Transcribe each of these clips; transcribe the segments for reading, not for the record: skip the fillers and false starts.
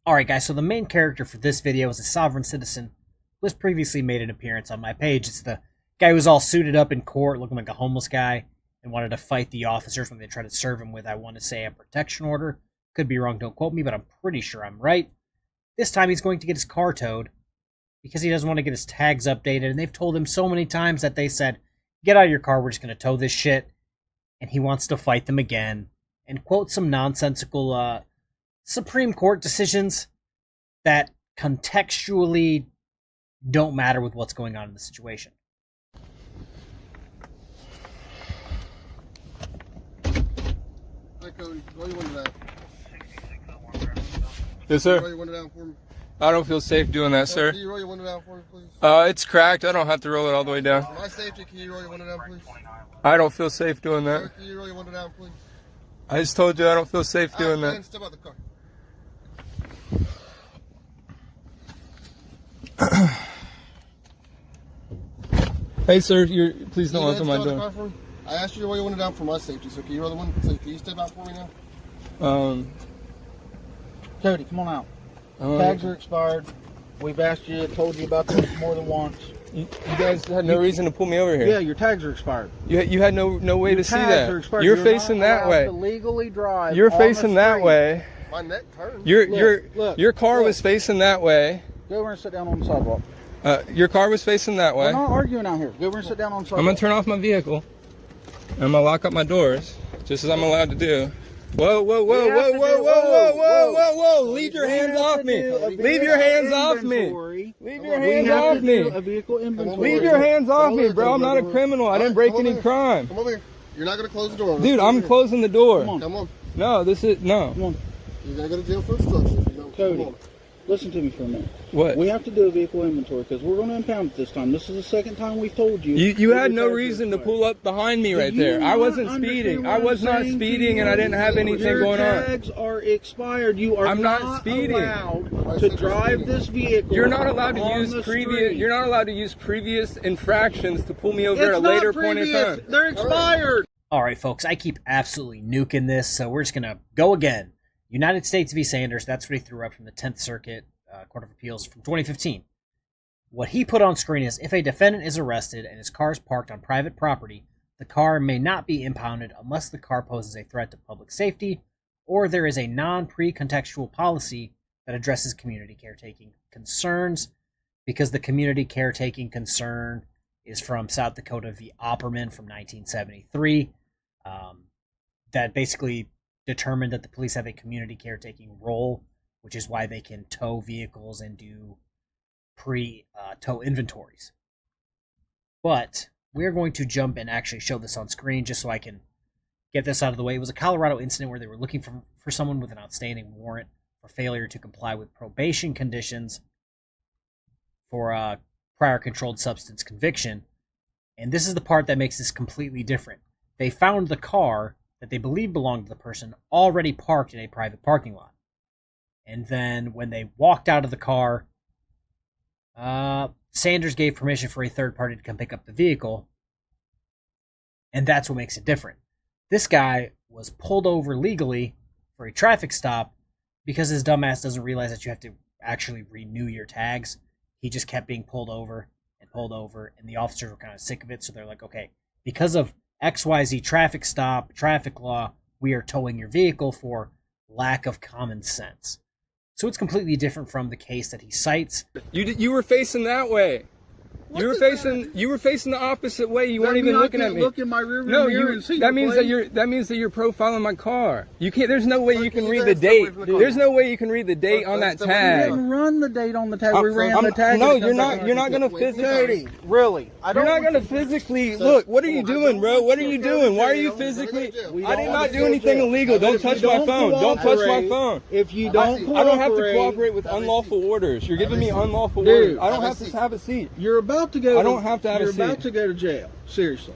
Alright guys, so the main character for this video is a sovereign citizen who has previously made an appearance on my page. It's the guy who was all suited up in court looking like a homeless guy and wanted to fight the officers when they tried to serve him with, I want to say, a protection order. Could be wrong, don't quote me, but I'm pretty sure I'm right. This time he's going to get his car towed because he doesn't want to get his tags updated, and they've told him so many times that they said, get out of your car, we're just going to tow this shit. And he wants to fight them again and quote some nonsensical Supreme Court decisions that contextually don't matter with what's going on in the situation. Hi, Cody. Roll your window down. Yes, sir. Roll your window down for me. I don't feel safe doing that, sir. Can you roll your window down for me, please? It's cracked. I don't have to roll it all the way down. For my safety, can you roll your window down, please? I don't feel safe doing that. Sir, can you roll your window down, please? I just told you I don't feel safe doing that. Step out the car. Hey, sir, please don't open my door. I asked you to roll your window down for my safety, so can you roll the window? So can you step out for me now? Cody, come on out. Tags are expired. We've asked you, told you about this more than once. You guys had no reason to pull me over here. Yeah, your tags are expired. You had no way Your to see tags are that. expired. You're facing that way. To legally drive. You're on facing the that street. way. My neck turns. Your car was facing that way. Go over and sit down on the sidewalk. Your car was facing that way. We're not arguing out here. Go over and sit down on the sidewalk. I'm gonna turn off my vehicle. I'm gonna lock up my doors, just as I'm allowed to do. Whoa, whoa, whoa, whoa, whoa, whoa, whoa, whoa, whoa, whoa! Leave your hands off me! Leave your hands off me! Leave your hands off me! Leave your hands off me, bro! I'm not a criminal. I didn't break any crime. Come over here. You're not gonna close the door. Dude, I'm closing the door. Come on. No, this is no. Come on. You're gonna go to jail for obstruction if you don't. Cody. Come on. Listen to me for a minute. What? We have to do a vehicle inventory because we're going to impound it this time. This is the second time we've told you. You had no reason to pull up behind me right there. I wasn't speeding. I was not speeding, and I didn't have anything going on. Your tags are expired. You are not speeding. allowed to drive this vehicle. You're not allowed to use previous. You're not allowed to use previous infractions to pull me over at a later point in time. They're expired. Alright folks, I keep absolutely nuking this, so we're just going to go again. United States v. Sanders, that's what he threw up from the 10th Circuit Court of Appeals from 2015. What he put on screen is, if a defendant is arrested and his car is parked on private property, the car may not be impounded unless the car poses a threat to public safety or there is a non-pre-contextual policy that addresses community caretaking concerns. Because the community caretaking concern is from South Dakota v. Opperman from 1973, that basically determined that the police have a community caretaking role, which is why they can tow vehicles and do pre-tow inventories. But we're going to jump and actually show this on screen just so I can get this out of the way. It was a Colorado incident where they were looking for someone with an outstanding warrant for failure to comply with probation conditions for a prior controlled substance conviction. And this is the part that makes this completely different. They found the car that they believe belonged to the person already parked in a private parking lot. And then when they walked out of the car, Sanders gave permission for a third party to come pick up the vehicle. And that's what makes it different. This guy was pulled over legally for a traffic stop because his dumbass doesn't realize that you have to actually renew your tags. He just kept being pulled over, and the officers were kind of sick of it, so they're like, okay, because of XYZ traffic stop, traffic law, we are towing your vehicle for lack of common sense. So it's completely different from the case that he cites. You were facing that way. You were facing the opposite way. You weren't even looking at me. Look in my rearview mirror and see. That means that you're profiling my car. You can't. There's no way you can read the date. There's no way you can read the date on that tag. We didn't run the date on the tag. We ran the tag. No, you're not. You're not gonna physically. Really? You're not gonna physically look. What are you doing, bro? What are you doing? Why are you physically? I did not do anything illegal. Don't touch my phone. Don't touch my phone. If you don't cooperate, I don't have to cooperate with unlawful orders. You're giving me unlawful orders. I don't have to have a seat. You're about to go. I don't have to have a seat. You're about to go to jail. Seriously.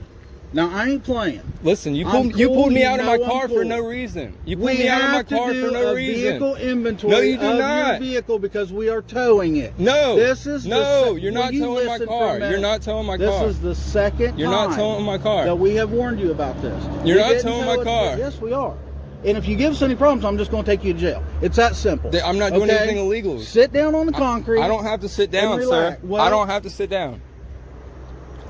Now, I ain't playing. Listen, you pulled me out of my car for no reason. You pulled me out of my car for no reason. Vehicle inventory. No, you do of not. Your vehicle because we are towing it. No. You're not you towing my car. You're not towing my car. This is the second You're not towing my car. that we have warned you about this. You're not towing my car. Yes, we are. And if you give us any problems, I'm just going to take you to jail. It's that simple. I'm not doing anything illegal. Sit down on the concrete. I don't have to sit down, sir. Well, I don't have to sit down.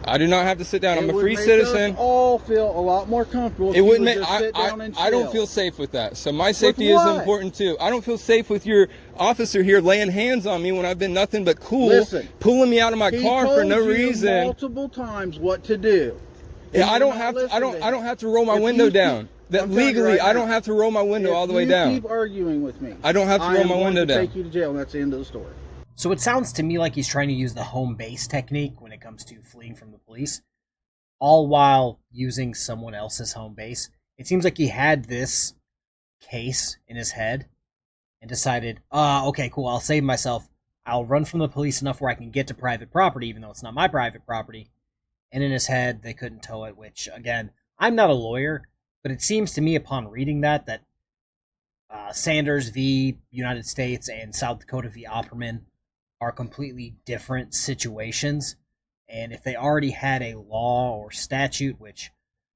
I do not have to sit down. I'm a free It citizen. would make us all feel a lot more comfortable. It wouldn't make. I don't feel safe with that. So my safety is important too. I don't feel safe with your officer here laying hands on me when I've been nothing but cool, pulling me out of my car for no reason. Multiple times what to do. Yeah, I don't have to. I don't have to roll my window down. Legally, I don't have to roll my window all the way down. Keep arguing with me. I don't have to roll my window down. Take you to jail, and that's the end of the story. So it sounds to me like he's trying to use the home base technique when it comes to fleeing from the police, all while using someone else's home base. It seems like he had this case in his head and decided, okay, cool, I'll save myself. I'll run from the police enough where I can get to private property, even though it's not my private property. And in his head, they couldn't tow it, which, again, I'm not a lawyer, but it seems to me upon reading that Sanders v. United States and South Dakota v. Opperman are completely different situations. And if they already had a law or statute, which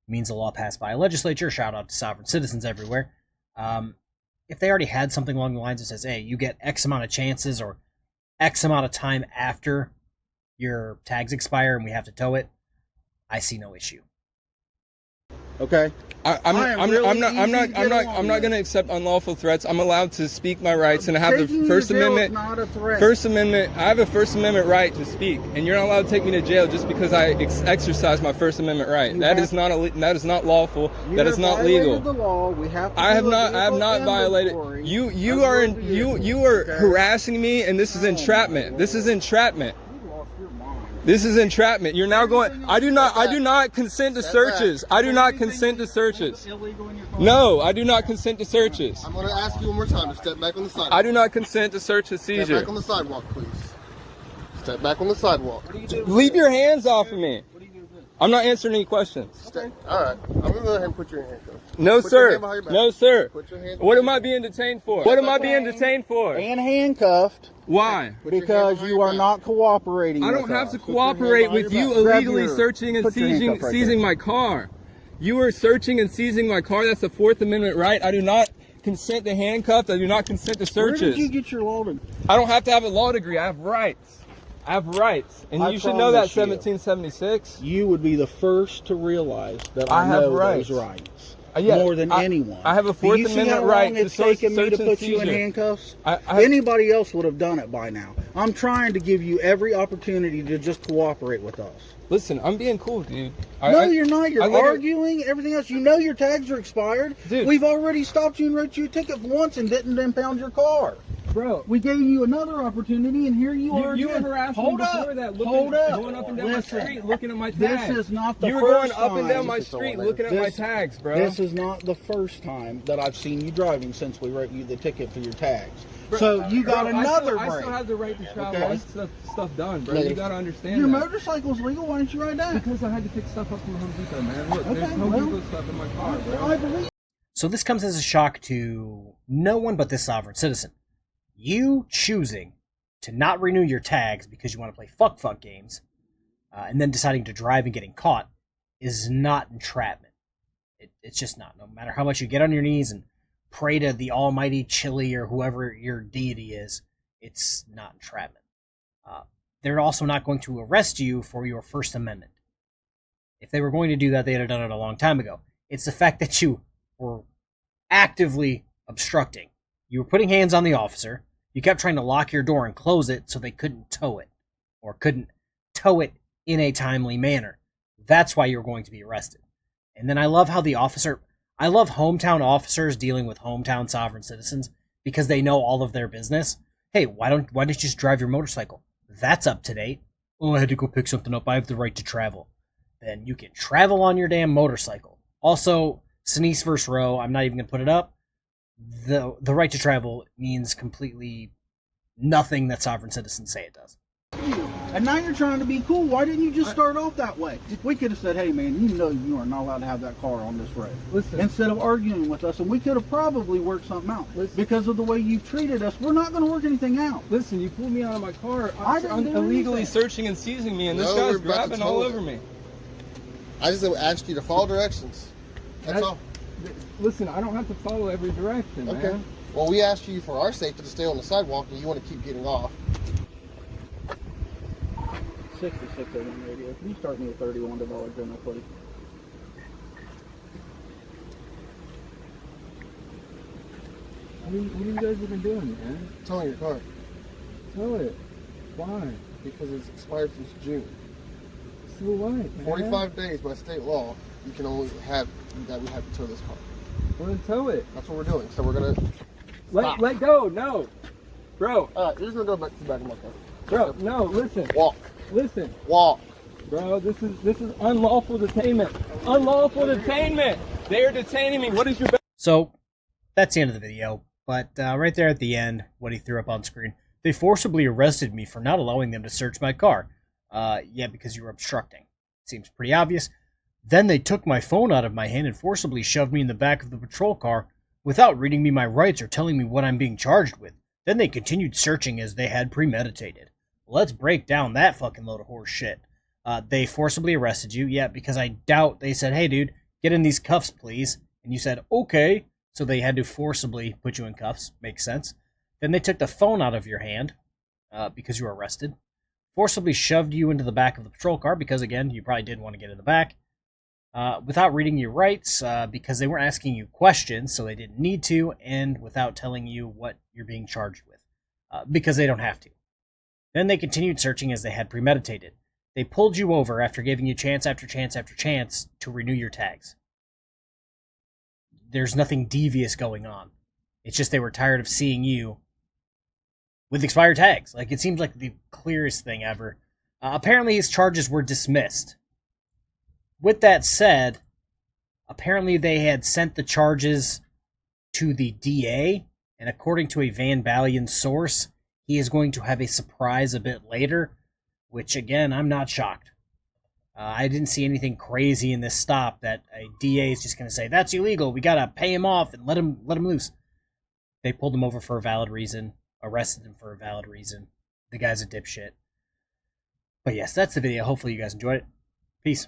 means a law passed by a legislature, shout out to sovereign citizens everywhere, if they already had something along the lines that says, hey, you get X amount of chances or X amount of time after your tags expire and we have to tow it, I see no issue. Okay. I'm not going to accept unlawful threats. I'm allowed to speak my rights, and I have the First Amendment. Not a threat. First Amendment. I have a First Amendment right to speak, and you're not allowed to take me to jail just because I exercise my First Amendment right. That is not lawful. That is not legal. The law. We have to I have not violated. You are harassing me, and this is entrapment. This is entrapment. This is entrapment. You're now going. I do not consent to searches. I do not consent to searches. No, I do not consent to searches. I'm going to ask you one more time to step back on the sidewalk. I do not consent to search and seizure. Step back on the sidewalk, please. Step back on the sidewalk. Leave your hands off of me. I'm not answering any questions. All right. I'm going to go ahead and put you in handcuffs. No, sir. No, sir. Put your hands What am I being detained for? What am I being detained for? And handcuffed. Why? Because you are not cooperating. I don't have to cooperate with you illegally searching and seizing my car. You are searching and seizing my car. That's a Fourth Amendment right. I do not consent to handcuffs. I do not consent to searches. Where did you get your law degree? I don't have to have a law degree. I have rights. I have rights. And you should know that, 1776. You would be the first to realize that I know those rights. More than anyone. I have a Fourth Amendment right to search and me to put you in handcuffs? Anybody else would have done it by now. I'm trying to give you every opportunity to just cooperate with us. Listen, I'm being cool, dude. No, you're not. You're arguing, everything else. You know your tags are expired. Dude. We've already stopped you and wrote you a ticket once and didn't impound your car. Bro, we gave you another opportunity, and here you are. You were harassing me before that. Going up and down my street, looking at my tags. This is not the first time. You were going up and down my street, looking at my tags, bro. This is not the first time that I've seen you driving since we wrote you the ticket for your tags. So you got another break. I still have the right to travel. I still have stuff done, bro. You got to understand your motorcycle's legal. Why didn't you ride that? Because I had to pick stuff up from Home Depot, man. Look, there's Home Depot stuff in my car, bro. So this comes as a shock to no one but this sovereign citizen. You choosing to not renew your tags because you want to play fuck games, and then deciding to drive and getting caught is not entrapment. It's just not. No matter how much you get on your knees and pray to the almighty Chili or whoever your deity is, it's not entrapment. They're also not going to arrest you for your First Amendment. If they were going to do that, they'd have done it a long time ago. It's the fact that you were actively obstructing. You were putting hands on the officer. You kept trying to lock your door and close it so they couldn't tow it, or couldn't tow it in a timely manner. That's why you were going to be arrested. And then I love how I love hometown officers dealing with hometown sovereign citizens because they know all of their business. Hey, why didn't you just drive your motorcycle? That's up to date. Oh, I had to go pick something up. I have the right to travel. Then you can travel on your damn motorcycle. Also, Sinise vs. Roe, I'm not even going to put it up. The right to travel means completely nothing that sovereign citizens say it does. And now you're trying to be cool. Why didn't you just start off that way? We could have said, hey man, you know you are not allowed to have that car on this road. Listen. Instead of arguing with us, and we could have probably worked something out. Listen. Because of the way you've treated us, we're not going to work anything out. Listen, you pulled me out of my car. I'm illegally searching and seizing me, and this guy's grabbing all over me. I just asked you to follow directions. That's all. listen, I don't have to follow every direction, Okay. man. Well, we asked you for our safety to stay on the sidewalk, and you want to keep getting off. 6601 radio. Can you start me a $31 general, please? What are you guys even doing, man? Towing your car. Tow it. Why? Because it's expired since June. So what, man? 45 days by state law, you can only have that we have to tow this car. Well, then tow it. That's what we're doing. So we're gonna Let go. No, bro. Alright, you're just gonna go back to the back of my car. Bro, no. Listen. Walk. Listen. Walk. Bro, this is unlawful detainment. Unlawful detainment. They are detaining me. What is your? So that's the end of the video. But right there at the end, what he threw up on screen, they forcibly arrested me for not allowing them to search my car. Yeah, because you were obstructing. Seems pretty obvious. Then they took my phone out of my hand and forcibly shoved me in the back of the patrol car without reading me my rights or telling me what I'm being charged with. Then they continued searching as they had premeditated. Let's break down that fucking load of horse shit. They forcibly arrested you, yeah, because I doubt they said, hey dude, get in these cuffs please. And you said, okay. So they had to forcibly put you in cuffs. Makes sense. Then they took the phone out of your hand because you were arrested. Forcibly shoved you into the back of the patrol car because, again, you probably did want to get in the back. Without reading your rights because they weren't asking you questions, so they didn't need to, and without telling you what you're being charged with because they don't have to. Then they continued searching as they had premeditated. They pulled you over after giving you chance after chance after chance to renew your tags. There's nothing devious going on. It's just they were tired of seeing you with expired tags. Like, it seems like the clearest thing ever. Apparently his charges were dismissed. With that said, apparently they had sent the charges to the DA, and according to a Van Ballion source, he is going to have a surprise a bit later, which, again, I'm not shocked. I didn't see anything crazy in this stop that a DA is just going to say, that's illegal, we got to pay him off and let him loose. They pulled him over for a valid reason, arrested him for a valid reason. The guy's a dipshit. But yes, that's the video. Hopefully you guys enjoyed it. Peace.